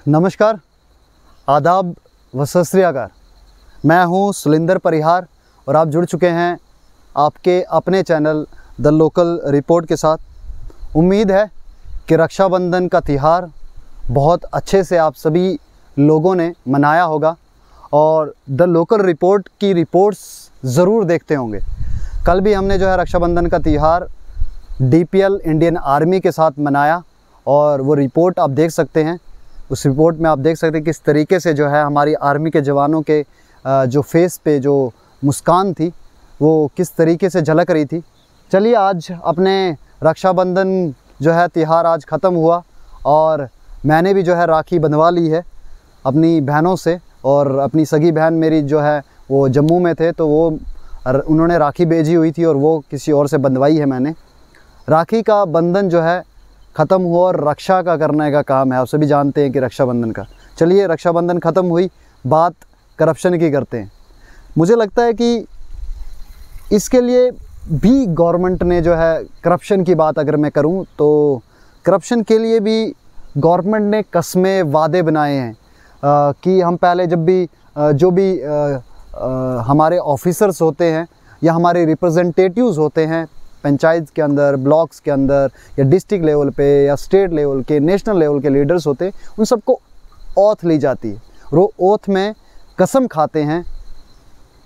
नमस्कार, आदाब व सत श्री अकाल। मैं हूं सुलिंदर परिहार और आप जुड़ चुके हैं आपके अपने चैनल द लोकल रिपोर्ट के साथ। उम्मीद है कि रक्षाबंधन का त्यौहार बहुत अच्छे से आप सभी लोगों ने मनाया होगा और द लोकल रिपोर्ट की रिपोर्ट्स ज़रूर देखते होंगे। कल भी हमने जो है रक्षाबंधन का त्यौहार DPL इंडियन आर्मी के साथ मनाया और वो रिपोर्ट आप देख सकते हैं। उस रिपोर्ट में आप देख सकते हैं किस तरीके से जो है हमारी आर्मी के जवानों के जो फेस पे जो मुस्कान थी वो किस तरीके से झलक रही थी। चलिए, आज अपने रक्षाबंधन जो है त्यौहार आज ख़त्म हुआ और मैंने भी जो है राखी बंधवा ली है अपनी बहनों से। और अपनी सगी बहन मेरी जो है वो जम्मू में थे तो वो उन्होंने राखी भेजी हुई थी और वो किसी और से बंधवाई है मैंने। राखी का बंधन जो है ख़त्म हुआ और रक्षा का करने का काम है। आप सभी जानते हैं कि रक्षाबंधन का। चलिए, रक्षाबंधन ख़त्म हुई, बात करप्शन की करते हैं। मुझे लगता है कि इसके लिए भी गवर्नमेंट ने जो है करप्शन की बात अगर मैं करूं तो करप्शन के लिए भी गवर्नमेंट ने कस्में वादे बनाए हैं कि हम पहले जब भी जो भी हमारे ऑफिसर्स होते हैं या हमारे रिप्रेजेंटेटिव्स होते हैं पंचायत के अंदर, ब्लॉक्स के अंदर या डिस्ट्रिक्ट लेवल पे या स्टेट लेवल के, नेशनल लेवल के लीडर्स होते हैं, उन सबको ओथ ली जाती है। वो ओथ में कसम खाते हैं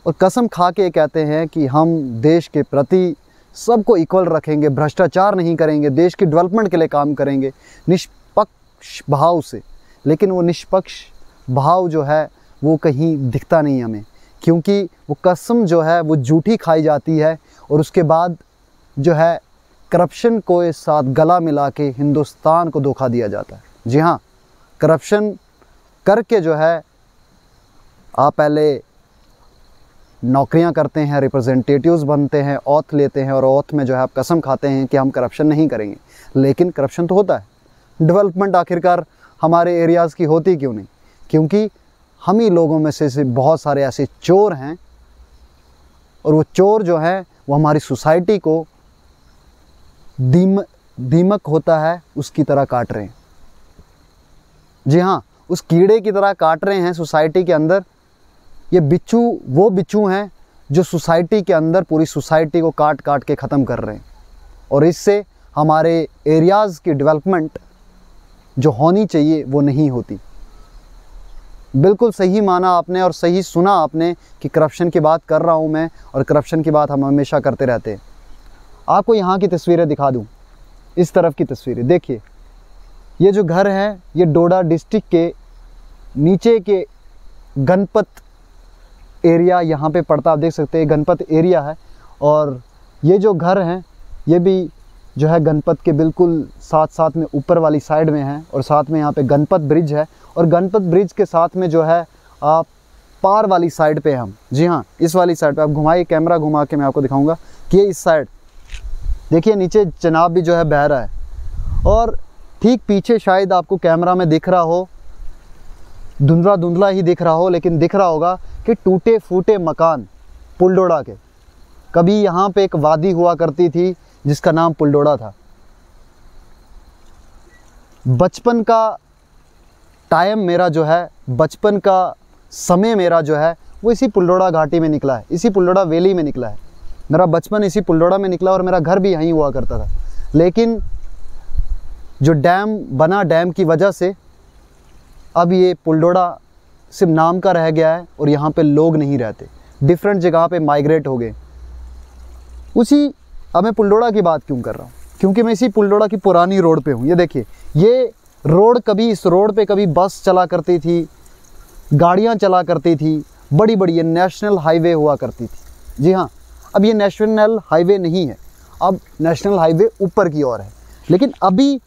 और कसम खा के कहते हैं कि हम देश के प्रति सबको इक्वल रखेंगे, भ्रष्टाचार नहीं करेंगे, देश की डेवलपमेंट के लिए काम करेंगे निष्पक्ष भाव से। लेकिन वो निष्पक्ष भाव जो है वो कहीं दिखता नहीं हमें, क्योंकि वो कसम जो है वो झूठी खाई जाती है और उसके बाद जो है करप्शन को इस साथ गला मिला के हिंदुस्तान को धोखा दिया जाता है। जी हाँ, करप्शन करके जो है आप पहले नौकरियां करते हैं, रिप्रेजेंटेटिव्स बनते हैं, ओथ लेते हैं और ओथ में जो है आप कसम खाते हैं कि हम करप्शन नहीं करेंगे। लेकिन करप्शन तो होता है। डेवलपमेंट आखिरकार हमारे एरियाज़ की होती क्यों नहीं? क्योंकि हम ही लोगों में से बहुत सारे ऐसे चोर हैं और वो चोर जो हैं वो हमारी सोसाइटी को दीमक होता है उसकी तरह काट रहे हैं। जी हाँ, उस कीड़े की तरह काट रहे हैं सोसाइटी के अंदर। ये बिच्छू वो बिच्छू हैं जो सोसाइटी के अंदर पूरी सोसाइटी को काट काट के ख़त्म कर रहे हैं और इससे हमारे एरियाज़ की डेवलपमेंट जो होनी चाहिए वो नहीं होती। बिल्कुल सही माना आपने और सही सुना आपने कि करप्शन की बात कर रहा हूँ मैं और करप्शन की बात हम हमेशा करते रहते हैं। आपको यहाँ की तस्वीरें दिखा दूँ, इस तरफ की तस्वीरें देखिए। ये जो घर है ये डोडा डिस्ट्रिक्ट के नीचे के गणपत एरिया यहाँ पे पड़ता, आप देख सकते हैं गणपत एरिया है। और ये जो घर हैं ये भी जो है गणपत के बिल्कुल साथ साथ में ऊपर वाली साइड में है और साथ में यहाँ पे गणपत ब्रिज है और गणपत ब्रिज के साथ में जो है आप पार वाली साइड पे हम। जी हाँ, इस वाली साइड पे आप घुमाइए, कैमरा घुमा के मैं आपको दिखाऊंगा कि इस साइड देखिए नीचे चनाब भी जो है बह रहा है और ठीक पीछे शायद आपको कैमरा में दिख रहा हो, धुंधला धुंधला ही दिख रहा हो, लेकिन दिख रहा होगा कि टूटे फूटे मकान पुलडोड़ा के। कभी यहाँ पे एक वादी हुआ करती थी जिसका नाम पुलडोड़ा था। बचपन का टाइम मेरा जो है, बचपन का समय मेरा जो है वो इसी पुलडोड़ा घाटी में निकला है, इसी पुलडोड़ा वैली में निकला है। मेरा बचपन इसी पुलडोड़ा में निकला और मेरा घर भी यहीं हुआ करता था। लेकिन जो डैम बना, डैम की वजह से अब ये पुलडोड़ा सिर्फ नाम का रह गया है और यहाँ पे लोग नहीं रहते, डिफरेंट जगह पे माइग्रेट हो गए। अब मैं पुलडोड़ा की बात क्यों कर रहा हूँ? क्योंकि मैं इसी पुलडोड़ा की पुरानी रोड पे हूँ। ये देखिए, ये रोड कभी, इस रोड पे कभी बस चला करती थी, गाड़ियाँ चला करती थी, बड़ी बड़ी ये नेशनल हाईवे हुआ करती थी। जी हाँ, अब ये नेशनल हाईवे नहीं है, अब नेशनल हाईवे ऊपर की ओर है। लेकिन अभी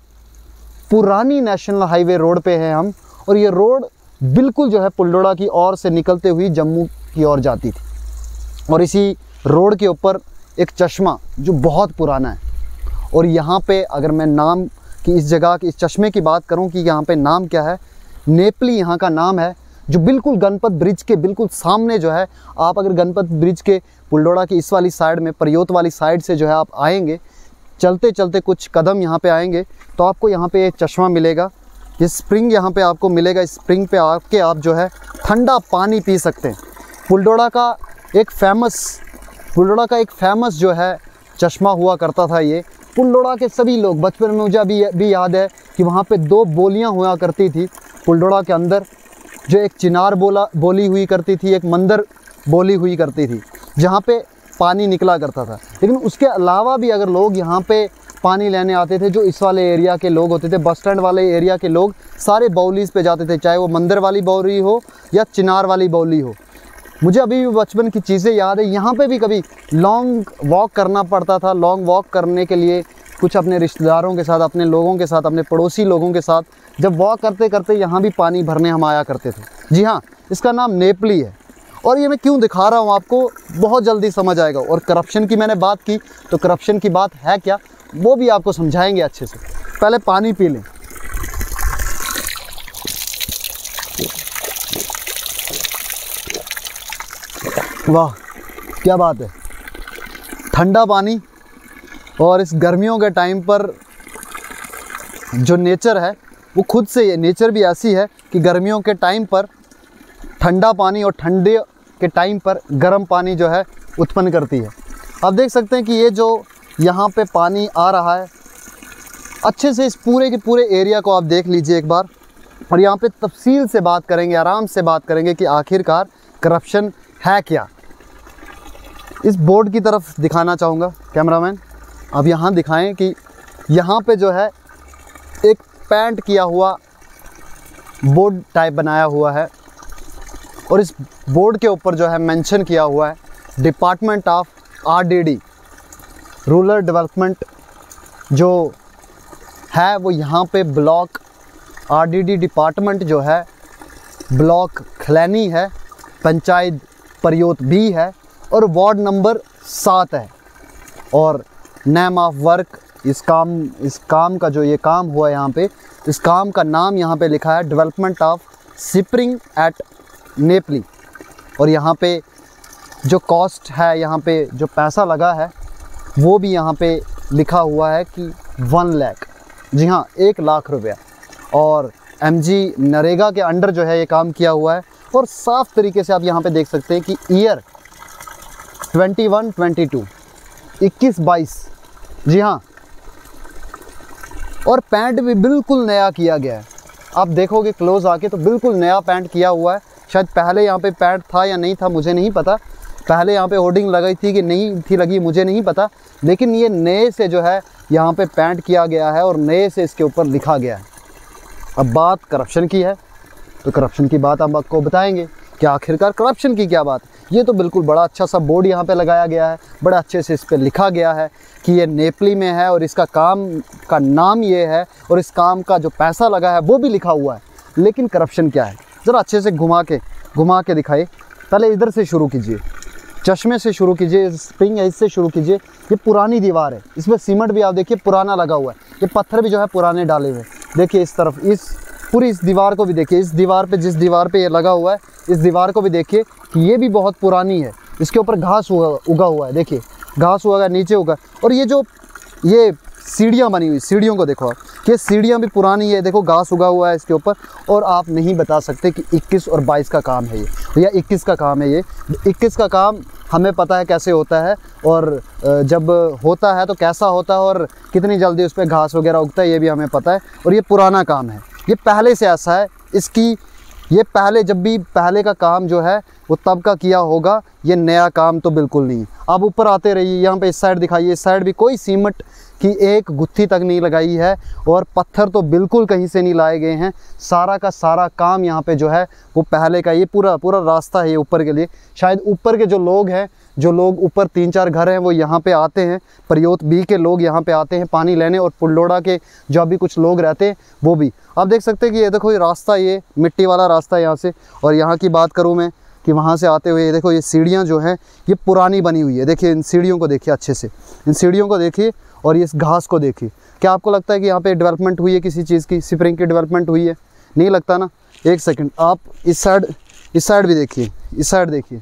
पुरानी नेशनल हाईवे रोड पे हैं हम और ये रोड बिल्कुल जो है पुलडोड़ा की ओर से निकलते हुई जम्मू की ओर जाती थी। और इसी रोड के ऊपर एक चश्मा जो बहुत पुराना है और यहाँ पे अगर मैं नाम की इस जगह की, इस चश्मे की बात करूँ कि यहाँ पे नाम क्या है, नेपली यहाँ का नाम है, जो बिल्कुल गणपत ब्रिज के बिल्कुल सामने जो है। आप अगर गणपत ब्रिज के पुलडोड़ा की इस वाली साइड में, परयोत वाली साइड से जो है आप आएंगे, चलते चलते कुछ कदम यहाँ पे आएंगे तो आपको यहाँ पे चश्मा मिलेगा ये स्प्रिंग यहाँ पे आपको मिलेगा। इस स्प्रिंग पे आके आप जो है ठंडा पानी पी सकते हैं। पुलडोड़ा का एक फेमस जो है चश्मा हुआ करता था। ये पुलडोड़ा के सभी लोग, बचपन में मुझे अभी याद है कि वहाँ पे 2 बोलियाँ हुआ करती थी पुलडोड़ा के अंदर, जो एक चिनार बोली हुई करती थी, एक मंदर बोली हुई करती थी, जहाँ पे पानी निकला करता था। लेकिन उसके अलावा भी अगर लोग यहाँ पे पानी लेने आते थे, जो इस वाले एरिया के लोग होते थे, बस स्टैंड वाले एरिया के लोग सारे बाउलीज़ पे जाते थे, चाहे वो मंदिर वाली बाउली हो या चिनार वाली बाउली हो। मुझे अभी भी बचपन की चीज़ें याद है। यहाँ पे भी कभी लॉन्ग वॉक करना पड़ता था। लॉन्ग वॉक करने के लिए कुछ अपने रिश्तेदारों के साथ, अपने लोगों के साथ, अपने पड़ोसी लोगों के साथ जब वॉक करते करते यहाँ भी पानी भरने हम आया करते थे। जी हाँ, इसका नाम नेपली है। और ये मैं क्यों दिखा रहा हूँ आपको, बहुत जल्दी समझ आएगा। और करप्शन की मैंने बात की, तो करप्शन की बात है क्या वो भी आपको समझाएंगे अच्छे से। पहले पानी पी लें। वाह क्या बात है, ठंडा पानी। और इस गर्मियों के टाइम पर जो नेचर है वो खुद से, ये नेचर भी ऐसी है कि गर्मियों के टाइम पर ठंडा पानी और ठंडे के टाइम पर गर्म पानी जो है उत्पन्न करती है। आप देख सकते हैं कि ये जो यहाँ पे पानी आ रहा है, अच्छे से इस पूरे के पूरे एरिया को आप देख लीजिए एक बार। और यहाँ पे तफसील से बात करेंगे, आराम से बात करेंगे कि आखिरकार करप्शन है क्या। इस बोर्ड की तरफ दिखाना चाहूँगा कैमरामैन, अब यहाँ दिखाएं कि यहाँ पे जो है एक पेंट किया हुआ बोर्ड टाइप बनाया हुआ है। और इस बोर्ड के ऊपर जो है मेंशन किया हुआ है department of RDD, rural development जो है वो यहाँ पे ब्लॉक RDD डिपार्टमेंट जो है ब्लॉक खलैनी है, पंचायत परयोत भी है और वार्ड नंबर 7 है। और नेम ऑफ वर्क, इस काम का जो ये काम हुआ यहाँ पे, इस काम का नाम यहाँ पे लिखा है डेवलपमेंट ऑफ स्प्रिंग एट नेपली। और यहाँ पे जो कॉस्ट है, यहाँ पे जो पैसा लगा है वो भी यहाँ पे लिखा हुआ है कि 1 लाख, जी हाँ 1 लाख रुपया। और MG नरेगा के अंडर जो है ये काम किया हुआ है। और साफ़ तरीके से आप यहाँ पे देख सकते हैं कि ईयर 21-22, 21-22, जी हाँ। और पैंट भी बिल्कुल नया किया गया है। आप देखोगे क्लोज आके तो बिल्कुल नया पैंट किया हुआ है। शायद पहले यहाँ पे पैंट था या नहीं था मुझे नहीं पता, पहले यहाँ पे होर्डिंग लगाई थी कि नहीं थी लगी मुझे नहीं पता, लेकिन ये नए से जो है यहाँ पे पेंट किया गया है और नए से इसके ऊपर लिखा गया है। अब बात करप्शन की है, तो करप्शन की बात हम आपको बताएंगे कि आखिरकार करप्शन की क्या बात। ये तो बिल्कुल बड़ा अच्छा सा बोर्ड यहाँ पे लगाया गया है, बड़ा अच्छे से इस पर लिखा गया है कि ये नेपली में है और इसका काम का नाम ये है और इस काम का जो पैसा लगा है वो भी लिखा हुआ है। लेकिन करप्शन क्या है, ज़रा अच्छे से घुमा के दिखाइए। पहले इधर से शुरू कीजिए, चश्मे से शुरू कीजिए, स्प्रिंग है इससे शुरू कीजिए। ये पुरानी दीवार है, इसमें सीमेंट भी आप देखिए पुराना लगा हुआ है, ये पत्थर भी जो है पुराने डाले हुए हैं। देखिए इस तरफ, इस पूरी इस दीवार को भी देखिए, इस दीवार पे जिस दीवार पे ये लगा हुआ है इस दीवार को भी देखिए कि ये भी बहुत पुरानी है। इसके ऊपर घास उगा हुआ है, देखिए घास उगा नीचे उगा। और ये जो ये सीढ़ियाँ बनी हुई, सीढ़ियों को देखो आप, ये सीढ़ियाँ भी पुरानी है, देखो घास उगा हुआ है इसके ऊपर। और आप नहीं बता सकते कि 21 और 22 का काम है ये, या 21 का काम है ये। 21 का काम हमें पता है कैसे होता है, और जब होता है तो कैसा होता है और कितनी जल्दी उस पर घास वगैरह उगता है ये भी हमें पता है। और ये पुराना काम है, ये पहले से ऐसा है। इसकी ये पहले, जब भी पहले का काम जो है वो तब का किया होगा, ये नया काम तो बिल्कुल नहीं। आप ऊपर आते रहिए, यहाँ पे इस साइड दिखाइए, इस साइड भी कोई सीमेंट की एक गुत्थी तक नहीं लगाई है और पत्थर तो बिल्कुल कहीं से नहीं लाए गए हैं। सारा का सारा काम यहाँ पे जो है वो पहले का, ये पूरा रास्ता है ये ऊपर के लिए। शायद ऊपर के जो लोग हैं, जो लोग ऊपर 3-4 घर हैं वो यहाँ पे आते हैं, परयोत बी के लोग यहाँ पे आते हैं पानी लेने, और पुलडोड़ा के जो अभी कुछ लोग रहते हैं वो भी। आप देख सकते हैं कि ये देखो ये रास्ता, ये मिट्टी वाला रास्ता है यहाँ से। और यहाँ की बात करूँ मैं कि वहाँ से आते हुए ये देखो ये सीढ़ियाँ जो हैं ये पुरानी बनी हुई है। देखिए इन सीढ़ियों को देखिए अच्छे से, इन सीढ़ियों को देखिए और इस घास को देखिए। क्या आपको लगता है कि यहाँ पे डेवलपमेंट हुई है किसी चीज़ की, स्प्रिंग की डेवलपमेंट हुई है? नहीं लगता ना। एक सेकंड, आप इस साइड भी देखिए, इस साइड देखिए।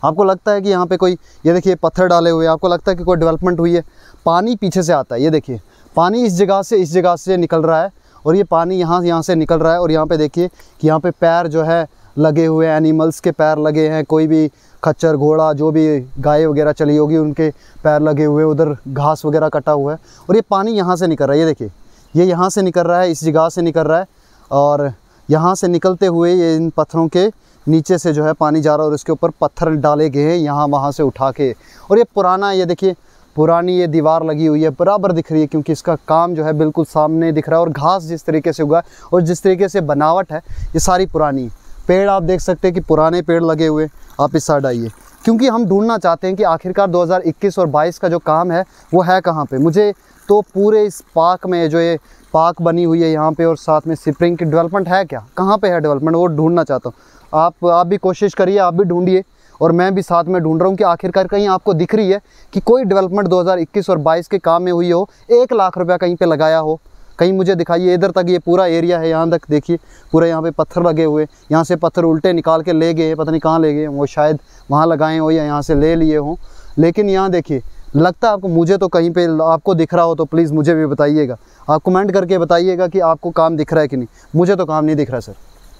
आपको लगता है कि यहाँ पे कोई, ये देखिए पत्थर डाले हुए, आपको लगता है कि कोई डेवलपमेंट हुई है? पानी पीछे से आता है, ये देखिए पानी इस जगह से निकल रहा है और ये पानी यहाँ से निकल रहा है। और यहाँ पे देखिए कि यहाँ पे पैर जो है लगे हुए, एनिमल्स के पैर लगे हैं, कोई भी खच्चर घोड़ा जो भी गाय वगैरह चली होगी उनके पैर लगे हुए, उधर घास वगैरह कटा हुआ है। और ये पानी यहाँ से निकल रहा है, ये देखिए ये यहाँ से निकल रहा है, इस जगह से निकल रहा है और यहाँ से निकलते हुए ये इन पत्थरों के नीचे से जो है पानी जा रहा है और इसके ऊपर पत्थर डाले गए हैं यहाँ वहाँ से उठा के। और ये पुराना, ये देखिए पुरानी ये दीवार लगी हुई है, बराबर दिख रही है क्योंकि इसका काम जो है बिल्कुल सामने दिख रहा है। और घास जिस तरीके से उगा और जिस तरीके से बनावट है ये सारी पुरानी। पेड़ आप देख सकते हैं कि पुराने पेड़ लगे हुए। आप इस साइड आइए, क्योंकि हम ढूंढना चाहते हैं कि आखिरकार 2021 और 22 का जो काम है वो है कहाँ पे। मुझे तो पूरे इस पार्क में जो ये पार्क बनी हुई है यहाँ पे और साथ में स्प्रिंग की डेवलपमेंट है क्या, कहाँ पे है डेवलपमेंट, वो ढूंढना चाहता हूँ। आप भी कोशिश करिए, आप भी ढूंढिए और मैं भी साथ में ढूंढ रहा हूँ कि आखिरकार कहीं आपको दिख रही है कि कोई डेवलपमेंट 2021 और 22 के काम में हुई हो, 1 लाख रुपया कहीं पे लगाया हो, कहीं मुझे दिखाइए। इधर तक ये पूरा एरिया है, यहाँ तक देखिए पूरा यहाँ पे पत्थर लगे हुए, यहाँ से पत्थर उल्टे निकाल के ले गए, पता नहीं कहाँ ले गए, वो शायद वहाँ लगाए हो या यहाँ से ले लिए हों। लेकिन यहाँ देखिए लगता है आपको, मुझे तो कहीं पे आपको दिख रहा हो तो प्लीज़ मुझे भी बताइएगा, आप कमेंट करके बताइएगा कि आपको काम दिख रहा है कि नहीं। मुझे तो काम नहीं दिख रहा सर,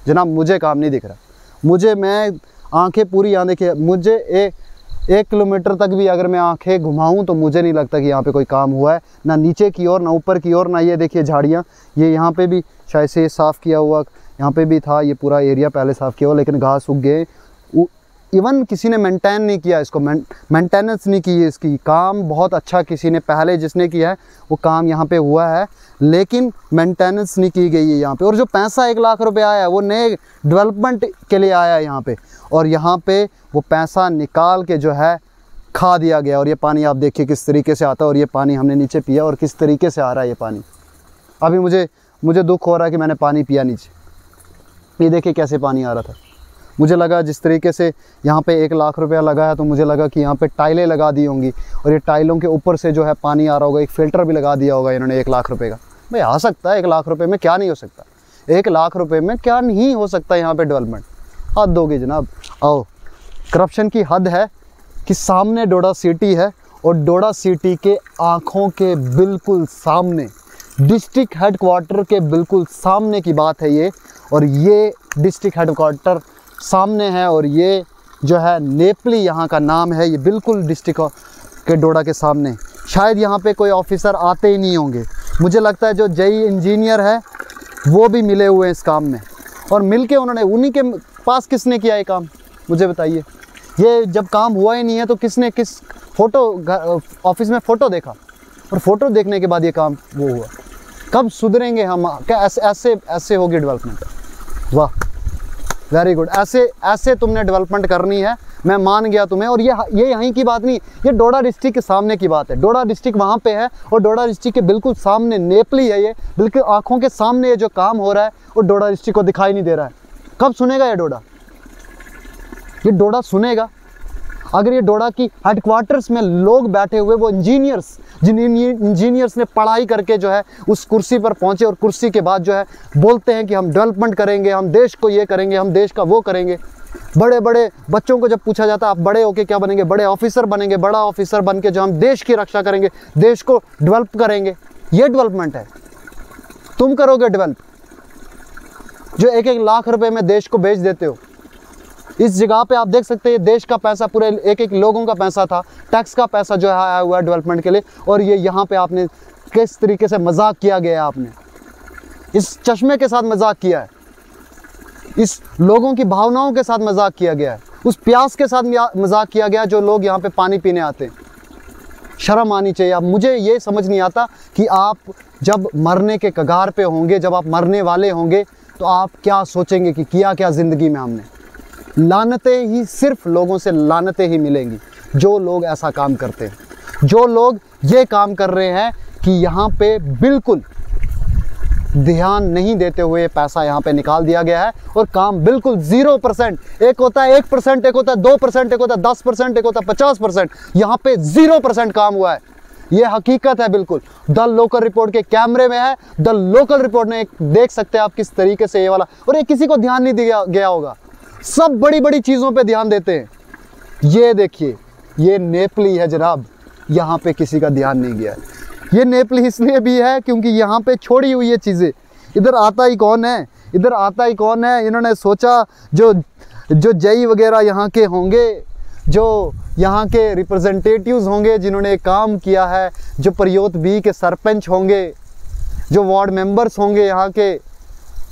जनाब मुझे काम नहीं दिख रहा। मुझे, मैं आंखें पूरी यहाँ देखिए, मुझे 1 किलोमीटर तक भी अगर मैं आंखें घुमाऊं तो मुझे नहीं लगता कि यहाँ पे कोई काम हुआ है, ना नीचे की ओर ना ऊपर की ओर। ना ये देखिए झाड़ियाँ, ये यहाँ पे भी शायद से साफ़ किया हुआ, यहाँ पे भी था ये पूरा एरिया पहले साफ़ किया हुआ, लेकिन घास उग गए। इवन किसी ने मेंटेन नहीं किया इसको, मेंटेनेंस नहीं की इसकी। काम बहुत अच्छा किसी ने पहले जिसने किया है वो काम यहाँ पे हुआ है, लेकिन मेंटेनेंस नहीं की गई है यहाँ पे। और जो पैसा 1 लाख रुपए आया है वो नए डेवलपमेंट के लिए आया है यहाँ पे, और यहाँ पे वो पैसा निकाल के जो है खा दिया गया। और ये पानी आप देखिए किस तरीके से आता है, और ये पानी हमने नीचे पिया और किस तरीके से आ रहा है ये पानी। अभी मुझे दुख हो रहा है कि मैंने पानी पिया नीचे। ये देखिए कैसे पानी आ रहा था। मुझे लगा जिस तरीके से यहाँ पे 1 लाख रुपया लगा है तो मुझे लगा कि यहाँ पे टाइलें लगा दी होंगी और ये टाइलों के ऊपर से जो है पानी आ रहा होगा, एक फ़िल्टर भी लगा दिया होगा इन्होंने 1 लाख रुपए का। भाई आ सकता है 1 लाख रुपए में, क्या नहीं हो सकता, 1 लाख रुपए में क्या नहीं हो सकता यहाँ पे डेवलपमेंट। हद होगी जनाब। आओ, करप्शन की हद है कि सामने डोडा सिटी है और डोडा सिटी के आँखों के बिल्कुल सामने, डिस्ट्रिक्ट हेडक्वार्टर के बिल्कुल सामने की बात है ये। और ये डिस्ट्रिक्ट हेडक्वार्टर सामने है और ये जो है नेपली यहाँ का नाम है, ये बिल्कुल डिस्ट्रिक्ट के डोडा के सामने। शायद यहाँ पे कोई ऑफिसर आते ही नहीं होंगे, मुझे लगता है जो जेई इंजीनियर है वो भी मिले हुए हैं इस काम में, और मिल के उन्हीं के पास किसने किया ये काम मुझे बताइए। ये जब काम हुआ ही नहीं है तो किसने किस फोटो ऑफिस में फ़ोटो देखा और फ़ोटो देखने के बाद ये काम वो हुआ। कब सुधरेंगे हम, क्या ऐसे होगी डेवलपमेंट? वाह, वेरी गुड। ऐसे तुमने डेवलपमेंट करनी है, मैं मान गया तुम्हें। और ये यहीं की बात नहीं, ये डोडा डिस्ट्रिक्ट के सामने की बात है। डोडा डिस्ट्रिक्ट वहाँ पे है और डोडा डिस्ट्रिक्ट के बिल्कुल सामने नेपली है, ये बिल्कुल आँखों के सामने ये जो काम हो रहा है वो डोडा डिस्ट्रिक्ट को दिखाई नहीं दे रहा है। कब सुनेगा ये डोडा सुनेगा। अगर ये डोडा की हेडक्वार्टर्स में लोग बैठे हुए, वो इंजीनियर्स, जिन इंजीनियर्स ने पढ़ाई करके जो है उस कुर्सी पर पहुंचे और कुर्सी के बाद जो है बोलते हैं कि हम डेवलपमेंट करेंगे, हम देश को ये करेंगे, हम देश का वो करेंगे। बड़े बड़े बच्चों को जब पूछा जाता है आप बड़े होके क्या बनेंगे, बड़े ऑफिसर बनेंगे, बड़ा ऑफिसर बन के जो हम देश की रक्षा करेंगे, देश को डेवलप करेंगे, ये डेवलपमेंट है। तुम करोगे डेवलप जो 1-1 लाख रुपए में देश को बेच देते हो। इस जगह पे आप देख सकते हैं देश का पैसा, पूरे एक लोगों का पैसा था, टैक्स का पैसा जो है आया हुआ है डेवलपमेंट के लिए, और ये यहाँ पे आपने किस तरीके से मजाक किया गया है। आपने इस चश्मे के साथ मजाक किया है, इस लोगों की भावनाओं के साथ मजाक किया गया है, उस प्यास के साथ मजाक किया गया जो लोग यहाँ पे पानी पीने आते हैं। शर्म आनी चाहिए। अब मुझे ये समझ नहीं आता कि आप जब मरने के कगार पे होंगे, जब आप मरने वाले होंगे, तो आप क्या सोचेंगे कि किया क्या ज़िंदगी में हमने। लानतें ही, सिर्फ लोगों से लानतें ही मिलेंगी जो लोग ऐसा काम करते हैं, जो लोग ये काम कर रहे हैं कि यहाँ पे बिल्कुल ध्यान नहीं देते हुए पैसा यहाँ पे निकाल दिया गया है और काम बिल्कुल 0%। एक होता है 1%, एक होता है 2%, एक होता है 10%, एक होता है 50%। यहाँ पे 0% काम हुआ है। ये हकीकत है बिल्कुल। द लोकल रिपोर्ट के कैमरे में है, द लोकल रिपोर्ट ने देख सकते हैं आप किस तरीके से ये वाला, और ये किसी को ध्यान नहीं दिया गया होगा। सब बड़ी बड़ी चीज़ों पे ध्यान देते हैं। ये देखिए, ये नेपली है जनाब, यहाँ पे किसी का ध्यान नहीं गया है। ये नेपली इसलिए भी है क्योंकि यहाँ पे छोड़ी हुई ये चीज़ें, इधर आता ही कौन है, इधर आता ही कौन है। इन्होंने सोचा जो जई वगैरह यहाँ के होंगे, जो यहाँ के रिप्रेजेंटेटिव्स होंगे जिन्होंने काम किया है, जो प्रयोत बी के सरपंच होंगे, जो वार्ड मेंबर्स होंगे यहाँ के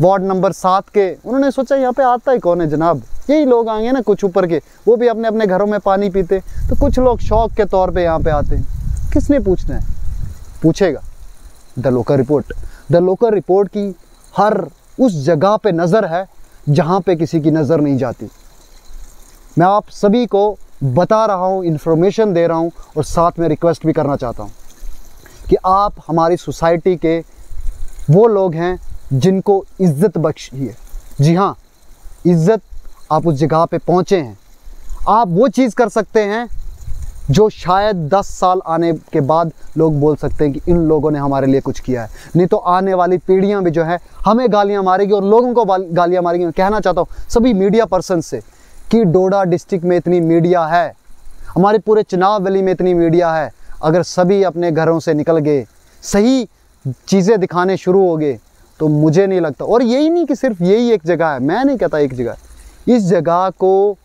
वार्ड नंबर 7 के, उन्होंने सोचा यहाँ पे आता ही कौन है जनाब, यही लोग आएंगे ना कुछ ऊपर के, वो भी अपने अपने घरों में पानी पीते, तो कुछ लोग शौक के तौर पे यहाँ पे आते हैं। किसने पूछना है? पूछेगा the local report. The local report की हर उस जगह पे नज़र है जहाँ पे किसी की नज़र नहीं जाती। मैं आप सभी को बता रहा हूँ, इन्फॉर्मेशन दे रहा हूँ, और साथ में रिक्वेस्ट भी करना चाहता हूँ कि आप हमारी सोसाइटी के वो लोग हैं जिनको इज़्ज़त बख्शी है। जी हाँ, इज़्ज़त, आप उस जगह पे पहुँचे हैं, आप वो चीज़ कर सकते हैं जो शायद 10 साल आने के बाद लोग बोल सकते हैं कि इन लोगों ने हमारे लिए कुछ किया है। नहीं तो आने वाली पीढ़ियां भी जो है हमें गालियां मारेगी और लोगों को गालियां मारेगी। मैं कहना चाहता हूं सभी मीडिया पर्सन से कि डोडा डिस्ट्रिक्ट में इतनी मीडिया है, हमारे पूरे चुनाव वैली में इतनी मीडिया है, अगर सभी अपने घरों से निकल गए, सही चीज़ें दिखाने शुरू हो गए, तो मुझे नहीं लगता, और यही नहीं कि सिर्फ यही एक जगह है, मैं नहीं कहता एक जगह, इस जगह को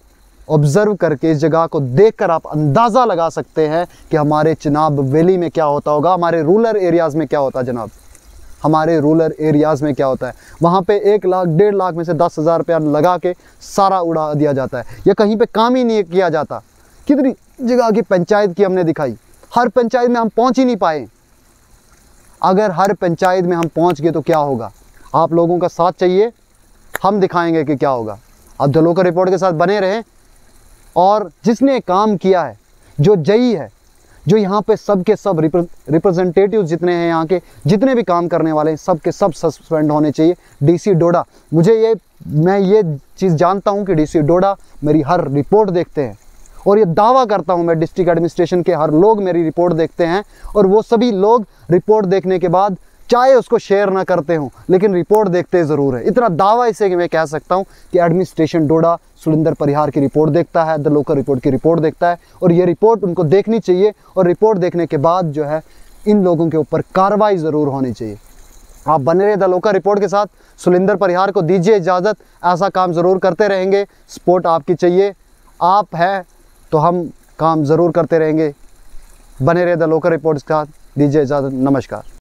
ऑब्ज़र्व करके, इस जगह को देखकर आप अंदाज़ा लगा सकते हैं कि हमारे चुनाव वैली में क्या होता होगा, हमारे रूरल एरियाज़ में क्या होता है जनाब, हमारे रूरल एरियाज़ में क्या होता है। वहाँ पे 1 लाख 1.5 लाख में से 10,000 रुपया लगा के सारा उड़ा दिया जाता है, या कहीं पे काम ही नहीं किया जाता। कितनी जगह की पंचायत की हमने दिखाई, हर पंचायत में हम पहुँच ही नहीं पाए। अगर हर पंचायत में हम पहुँच गए तो क्या होगा? आप लोगों का साथ चाहिए, हम दिखाएँगे कि क्या होगा। आप द लोकल रिपोर्ट के साथ बने रहें, और जिसने काम किया है, जो जई है, जो यहाँ पे सब के सब रिप्रेजेंटेटिव जितने हैं, यहाँ के जितने भी काम करने वाले हैं, सब के सब सस्पेंड होने चाहिए। डीसी डोडा, मैं ये चीज़ जानता हूँ कि डीसी डोडा मेरी हर रिपोर्ट देखते हैं, और ये दावा करता हूँ मैं, डिस्ट्रिक्ट एडमिनिस्ट्रेशन के हर लोग मेरी रिपोर्ट देखते हैं, और वो सभी लोग रिपोर्ट देखने के बाद चाहे उसको शेयर ना करते हों, लेकिन रिपोर्ट देखते ज़रूर है। इतना दावा इससे कि मैं कह सकता हूँ कि एडमिनिस्ट्रेशन डोडा सुलिंदर परिहार की रिपोर्ट देखता है, द लोकल रिपोर्ट की रिपोर्ट देखता है, और ये रिपोर्ट उनको देखनी चाहिए, और रिपोर्ट देखने के बाद जो है इन लोगों के ऊपर कार्रवाई ज़रूर होनी चाहिए। आप बने रहे द लोकल रिपोर्ट के साथ। सुलिंदर परिहार को दीजिए इजाज़त, ऐसा काम ज़रूर करते रहेंगे, सपोर्ट आपकी चाहिए, आप हैं तो हम काम ज़रूर करते रहेंगे। बने रहे द लोकल रिपोर्ट के साथ, दीजिए इजाज़त, नमस्कार।